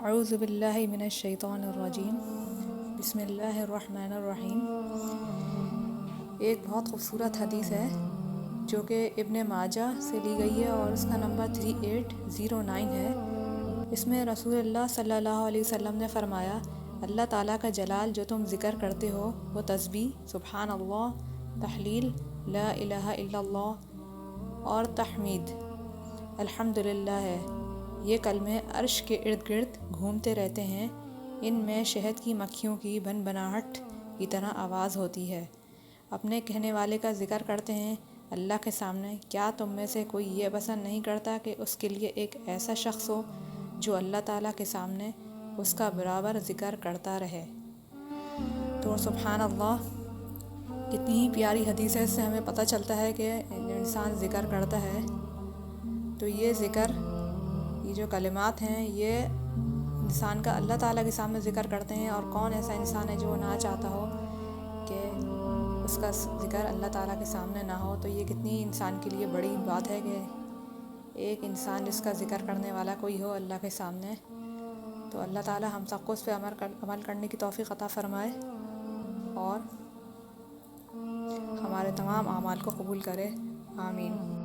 اعوذ باللہ من الشیطان الرجیم بسم اللہ الرحمن الرحیم۔ ایک بہت خوبصورت حدیث ہے جو کہ ابن ماجہ سے لی گئی ہے اور اس کا نمبر 3809 ہے۔ اس میں رسول اللہ صلی اللہ علیہ وسلم نے فرمایا، اللہ تعالیٰ کا جلال جو تم ذکر کرتے ہو وہ تسبیح سبحان اللہ، تحلیل لا الہ الا اللہ اور تحمید الحمدللہ ہے۔ یہ کلمے عرش کے ارد گرد گھومتے رہتے ہیں، ان میں شہد کی مکھیوں کی بن بناہٹ کی طرح آواز ہوتی ہے۔ اپنے کہنے والے کا ذکر کرتے ہیں اللہ کے سامنے۔ کیا تم میں سے کوئی یہ پسند نہیں کرتا کہ اس کے لیے ایک ایسا شخص ہو جو اللہ تعالیٰ کے سامنے اس کا برابر ذکر کرتا رہے؟ تو سبحان اللہ کتنی ہی پیاری حدیث ہے۔ اس سے ہمیں پتہ چلتا ہے کہ انسان ذکر کرتا ہے تو یہ ذکر، یہ جو کلمات ہیں، یہ انسان کا اللہ تعالیٰ کے سامنے ذکر کرتے ہیں۔ اور کون ایسا انسان ہے جو نہ چاہتا ہو کہ اس کا ذکر اللہ تعالیٰ کے سامنے نہ ہو؟ تو یہ کتنی انسان کے لیے بڑی بات ہے کہ ایک انسان جس کا ذکر کرنے والا کوئی ہو اللہ کے سامنے۔ تو اللہ تعالیٰ ہم سب کو اس پہ عمل کرنے کی توفیق عطا فرمائے اور ہمارے تمام اعمال کو قبول کرے، آمین۔